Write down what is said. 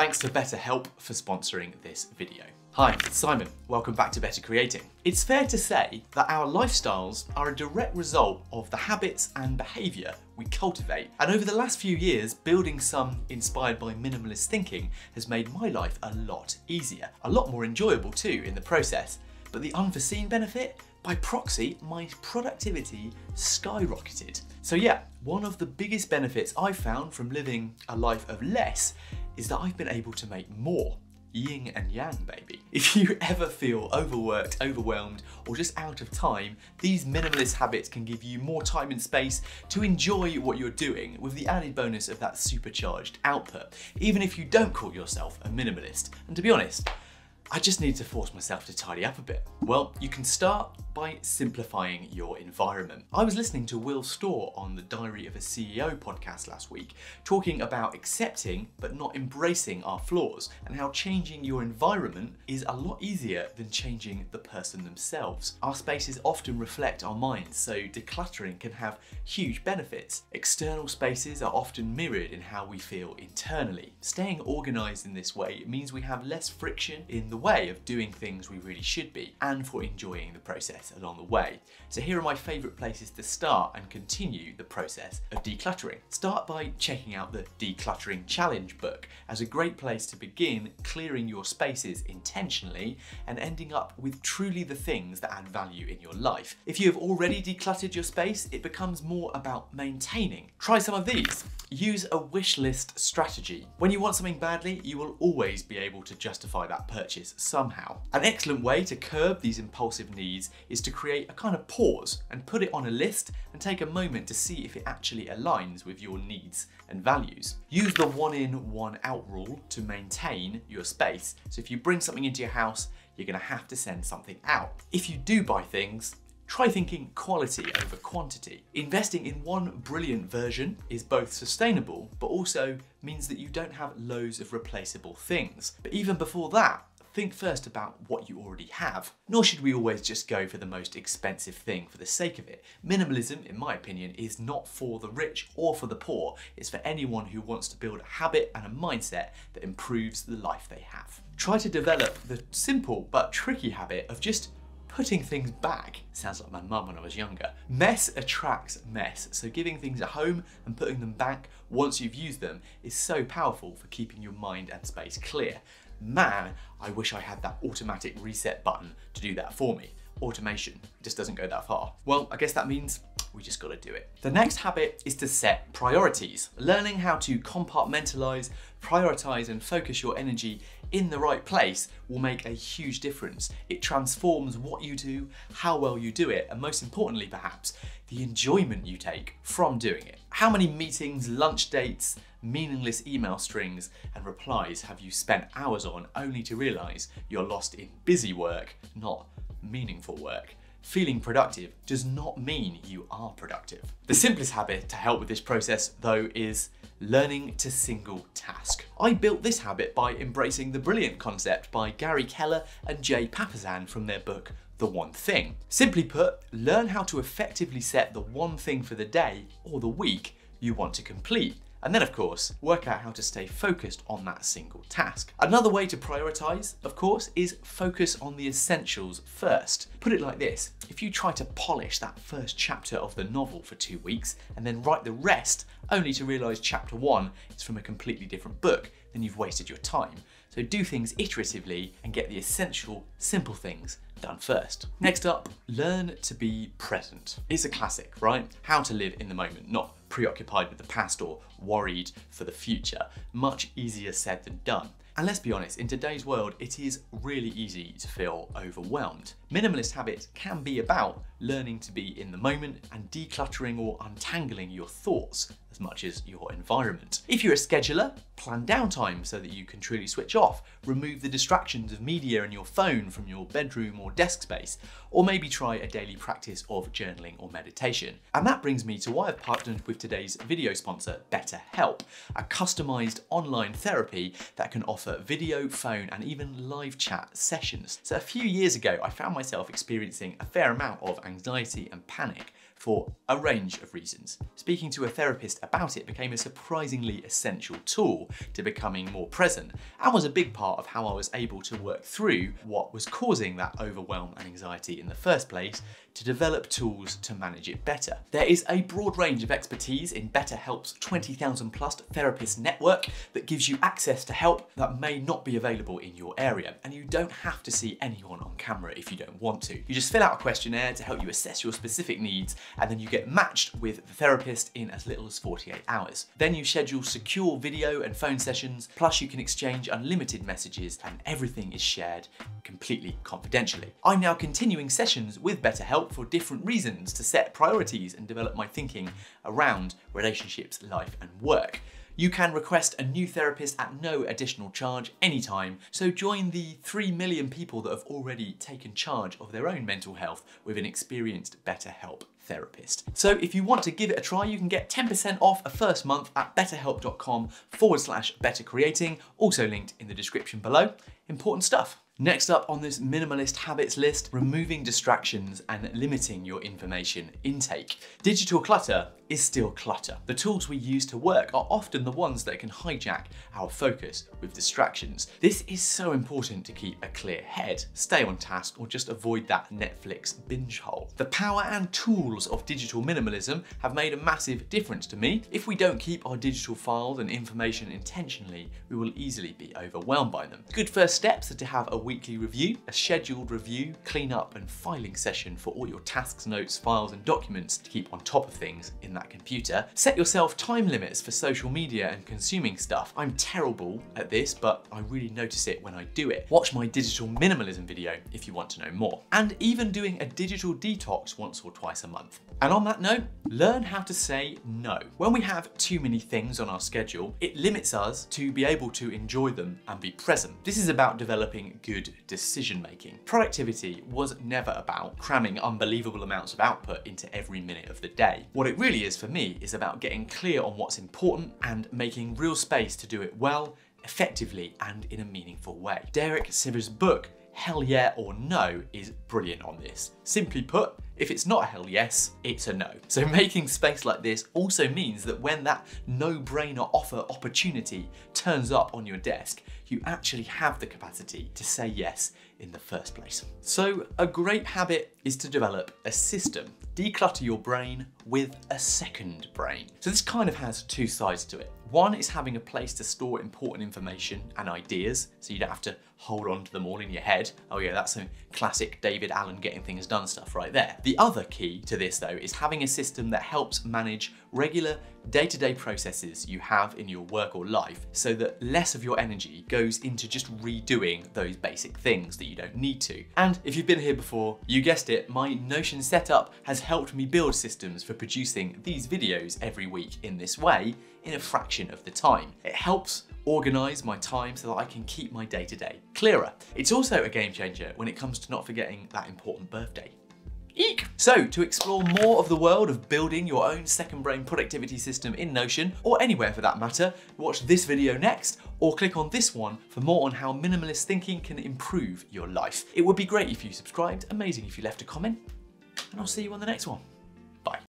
Thanks to BetterHelp for sponsoring this video. Hi, it's Simon. Welcome back to Better Creating. It's fair to say that our lifestyles are a direct result of the habits and behaviour we cultivate. And over the last few years, building some inspired by minimalist thinking has made my life a lot easier, a lot more enjoyable too in the process. But the unforeseen benefit? By proxy, my productivity skyrocketed. So yeah, one of the biggest benefits I've found from living a life of less is that I've been able to make more. Yin and yang, baby. If you ever feel overworked, overwhelmed, or just out of time, these minimalist habits can give you more time and space to enjoy what you're doing, with the added bonus of that supercharged output, even if you don't call yourself a minimalist. And to be honest, I just need to force myself to tidy up a bit. Well, you can start by simplifying your environment. I was listening to Will Storr on the Diary of a CEO podcast last week, talking about accepting but not embracing our flaws, and how changing your environment is a lot easier than changing the person themselves. Our spaces often reflect our minds, so decluttering can have huge benefits. External spaces are often mirrored in how we feel internally. Staying organized in this way means we have less friction in the way of doing things we really should be, and for enjoying the process along the way. So here are my favourite places to start and continue the process of decluttering. Start by checking out the Decluttering Challenge book as a great place to begin clearing your spaces intentionally and ending up with truly the things that add value in your life. If you have already decluttered your space, it becomes more about maintaining. Try some of these. Use a wish list strategy. When you want something badly, you will always be able to justify that purchase somehow. An excellent way to curb these impulsive needs is to create a kind of pause and put it on a list and take a moment to see if it actually aligns with your needs and values. Use the one in, one out rule to maintain your space. So if you bring something into your house, you're gonna have to send something out. If you do buy things, try thinking quality over quantity. Investing in one brilliant version is both sustainable, but also means that you don't have loads of replaceable things. But even before that, think first about what you already have. Nor should we always just go for the most expensive thing for the sake of it. Minimalism, in my opinion, is not for the rich or for the poor. It's for anyone who wants to build a habit and a mindset that improves the life they have. Try to develop the simple but tricky habit of just putting things back. Sounds like my mum when I was younger. Mess attracts mess, so giving things a home and putting them back once you've used them is so powerful for keeping your mind and space clear. Man, I wish I had that automatic reset button to do that for me. Automation just doesn't go that far. Well, I guess that means we just gotta do it. The next habit is to set priorities. Learning how to compartmentalize, prioritize, and focus your energy in the right place will make a huge difference. It transforms what you do, how well you do it, and most importantly, perhaps, the enjoyment you take from doing it. How many meetings, lunch dates, meaningless email strings, and replies have you spent hours on only to realize you're lost in busy work, not meaningful work? Feeling productive does not mean you are productive. The simplest habit to help with this process, though, is learning to single task. I built this habit by embracing the brilliant concept by Gary Keller and Jay Papasan from their book, The One Thing. Simply put, learn how to effectively set the one thing for the day or the week you want to complete. And then, of course, work out how to stay focused on that single task. Another way to prioritize, of course, is focus on the essentials first. Put it like this: if you try to polish that first chapter of the novel for 2 weeks and then write the rest only to realize chapter 1 is from a completely different book, then you've wasted your time. So do things iteratively and get the essential, simple things done first. Next up, learn to be present. It's a classic, right? How to live in the moment, not preoccupied with the past or worried for the future. Much easier said than done. And let's be honest, in today's world, it is really easy to feel overwhelmed. Minimalist habits can be about learning to be in the moment and decluttering or untangling your thoughts as much as your environment. If you're a scheduler, plan downtime so that you can truly switch off. Remove the distractions of media and your phone from your bedroom or desk space, or maybe try a daily practice of journaling or meditation. And that brings me to why I've partnered with today's video sponsor, BetterHelp, a customized online therapy that can offer video, phone, and even live chat sessions. So a few years ago, I found myself experiencing a fair amount of anxiety and panic for a range of reasons. Speaking to a therapist about it became a surprisingly essential tool to becoming more present, and was a big part of how I was able to work through what was causing that overwhelm and anxiety in the first place, to develop tools to manage it better. There is a broad range of expertise in BetterHelp's 20,000 plus therapist network that gives you access to help that may not be available in your area, and you don't have to see anyone on camera if you don't want to. You just fill out a questionnaire to help you assess your specific needs, and then you get matched with the therapist in as little as 48 hours. Then you schedule secure video and phone sessions, plus you can exchange unlimited messages, and everything is shared completely confidentially. I'm now continuing sessions with BetterHelp for different reasons to set priorities and develop my thinking around relationships, life, and work. You can request a new therapist at no additional charge anytime, so join the 3 million people that have already taken charge of their own mental health with an experienced BetterHelp therapist. So if you want to give it a try, you can get 10% off a first month at betterhelp.com/bettercreating, also linked in the description below. Important stuff. Next up on this minimalist habits list, removing distractions and limiting your information intake. Digital clutter is still clutter. The tools we use to work are often the ones that can hijack our focus with distractions. This is so important to keep a clear head, stay on task, or just avoid that Netflix binge hole. The power and tools of digital minimalism have made a massive difference to me. If we don't keep our digital files and information intentionally, we will easily be overwhelmed by them. Good first steps are to have a weekly review, a scheduled review, cleanup and filing session for all your tasks, notes, files and documents to keep on top of things in that computer. Set yourself time limits for social media and consuming stuff. I'm terrible at this, but I really notice it when I do it. Watch my digital minimalism video if you want to know more. And even doing a digital detox once or twice a month. And on that note, learn how to say no. When we have too many things on our schedule, it limits us to be able to enjoy them and be present. This is about developing good decision making. Productivity was never about cramming unbelievable amounts of output into every minute of the day. What it really is for me is about getting clear on what's important and making real space to do it well, effectively, and in a meaningful way. Derek Sivers' book, Hell Yeah or No, is brilliant on this. Simply put, if it's not a hell yes, it's a no. So making space like this also means that when that no-brainer offer opportunity turns up on your desk, you actually have the capacity to say yes in the first place. So a great habit is to develop a system. Declutter your brain with a second brain. So this kind of has two sides to it. One is having a place to store important information and ideas, so you don't have to hold on to them all in your head. Oh yeah, that's some classic David Allen getting things done stuff right there. The other key to this though is having a system that helps manage regular day-to-day processes you have in your work or life, so that less of your energy goes into just redoing those basic things that you don't need to. And if you've been here before, you guessed it, my Notion setup has helped me build systems for producing these videos every week in this way in a fraction of the time. It helps organize my time so that I can keep my day-to-day clearer. It's also a game changer when it comes to not forgetting that important birthday. Eek! So, to explore more of the world of building your own second brain productivity system in Notion, or anywhere for that matter, watch this video next, or click on this one for more on how minimalist thinking can improve your life. It would be great if you subscribed, amazing if you left a comment, and I'll see you on the next one.